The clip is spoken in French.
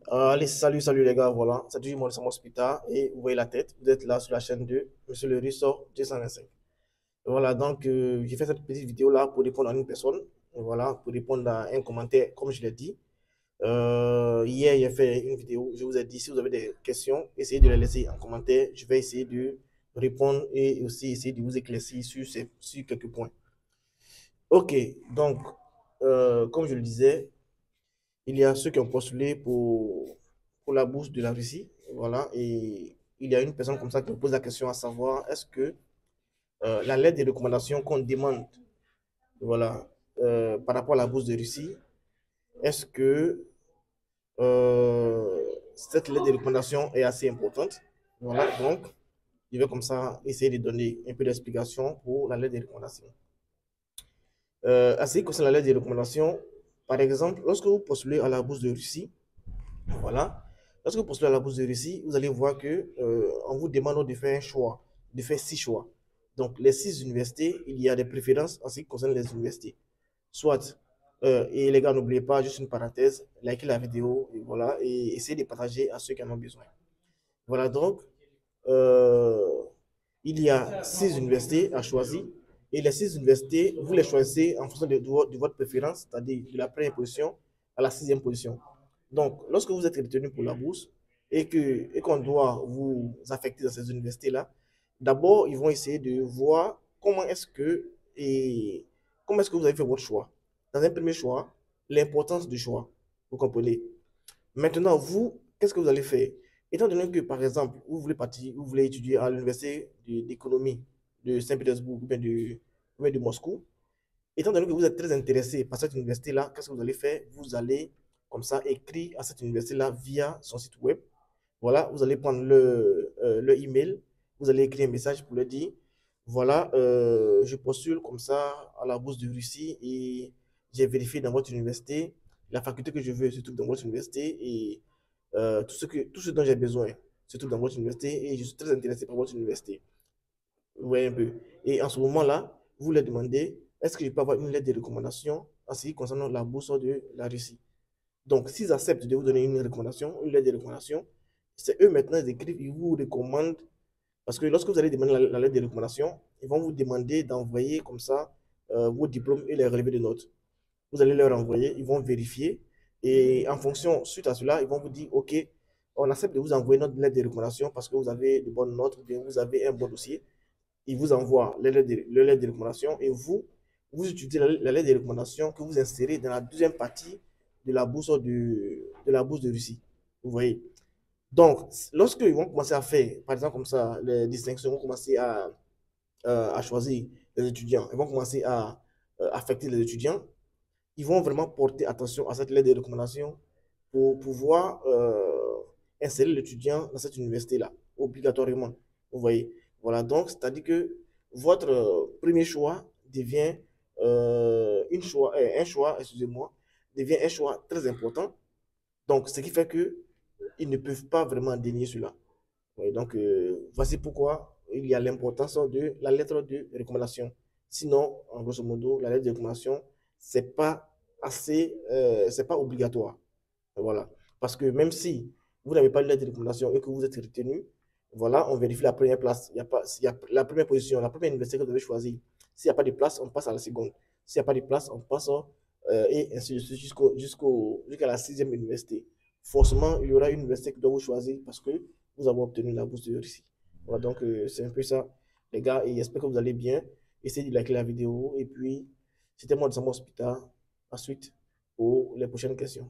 Allez, salut les gars, voilà. C'est toujours moi, Sam Hospital et vous voyez la tête. Vous êtes là sur la chaîne de Monsieur le Ressort 225. Voilà, donc j'ai fait cette petite vidéo là pour répondre à une personne. Voilà, pour répondre à un commentaire, comme je l'ai dit. Hier, j'ai fait une vidéo. Je vous ai dit, si vous avez des questions, essayez de les laisser en commentaire. Je vais essayer de répondre et aussi essayer de vous éclaircir sur quelques points. Ok, donc, comme je le disais, il y a ceux qui ont postulé pour la bourse de la Russie. Voilà. Et il y a une personne comme ça qui me pose la question à savoir est-ce que la lettre de recommandation qu'on demande voilà, par rapport à la bourse de Russie, est-ce que cette lettre de recommandation est assez importante? Voilà. Donc, je vais comme ça essayer de donner un peu d'explication pour la lettre de recommandation. À ce qui concerne la lettre de recommandation, par exemple, lorsque vous postulez à la bourse de Russie, voilà. Lorsque vous postulez à la bourse de Russie, vous allez voir que on vous demande de faire un choix, de faire 6 choix. Donc, les 6 universités, il y a des préférences en ce qui concerne les universités. Soit, et les gars, n'oubliez pas, juste une parenthèse, likez la vidéo, et voilà, et essayez de partager à ceux qui en ont besoin. Voilà, donc, euh, il y a 6 universités à choisir, et les 6 universités, vous les choisissez en fonction de votre préférence, c'est-à-dire de la première position à la sixième position. Donc, lorsque vous êtes retenu pour la bourse et qu'on doit vous affecter dans ces universités-là, d'abord, ils vont essayer de voir comment est-ce que vous avez fait votre choix. Dans un premier choix, l'importance du choix. Vous comprenez? Maintenant, vous, qu'est-ce que vous allez faire? Étant donné que, par exemple, vous voulez étudier à l'université d'économie de Saint-Pétersbourg ou bien de Moscou, étant donné que vous êtes très intéressé par cette université-là, qu'est-ce que vous allez faire? Vous allez, comme ça, écrire à cette université-là via son site web. Voilà, vous allez prendre le email, vous allez écrire un message pour leur dire, voilà, je postule comme ça à la bourse de Russie et j'ai vérifié dans votre université, la faculté que je veux se trouve dans votre université et tout ce dont j'ai besoin se trouve dans votre université et je suis très intéressé par votre université. Vous voyez un peu. Et en ce moment-là, vous leur demandez, est-ce que je peux avoir une lettre de recommandation en ce qui concerne la bourse de la Russie? Donc, s'ils acceptent de vous donner une recommandation, une lettre de recommandation, c'est eux maintenant, ils écrivent, ils vous recommandent. Parce que lorsque vous allez demander la lettre de recommandation, ils vont vous demander d'envoyer comme ça vos diplômes et les relevés de notes. Vous allez leur envoyer, ils vont vérifier. Et en fonction, suite à cela, ils vont vous dire, OK, on accepte de vous envoyer notre lettre de recommandation parce que vous avez de bonnes notes ou bien vous avez un bon dossier. Ils vous envoient les lettres de recommandation et vous utilisez la lettre de recommandation que vous insérez dans la deuxième partie de la bourse de Russie. Vous voyez. Donc, lorsqu'ils vont commencer à faire, par exemple, comme ça, les distinctions vont commencer à choisir les étudiants, ils vont commencer à affecter les étudiants, ils vont vraiment porter attention à cette lettre de recommandation pour pouvoir insérer l'étudiant dans cette université-là, obligatoirement. Vous voyez. Voilà, donc, c'est-à-dire que votre premier choix devient un choix, excusez-moi, devient un choix très important. Donc, ce qui fait que ils ne peuvent pas vraiment dénier cela. Oui, donc, voici pourquoi il y a l'importance de la lettre de recommandation. Sinon, en grosso modo, la lettre de recommandation, c'est pas obligatoire. Voilà. Parce que même si vous n'avez pas de lettre de recommandation et que vous êtes retenu, voilà, on vérifie la première place. S'il y a la première position, la première université que vous avez choisie. S'il n'y a pas de place, on passe à la seconde. S'il n'y a pas de place, on passe et ainsi de suite jusqu'à la sixième université. Forcément, il y aura une université que doit vous choisir parce que vous avez obtenu la bourse de Russie. Voilà, donc c'est un peu ça, les gars, et j'espère que vous allez bien. Essayez de liker la vidéo et puis, c'était moi de Sam Hospital. Ensuite, pour les prochaines questions.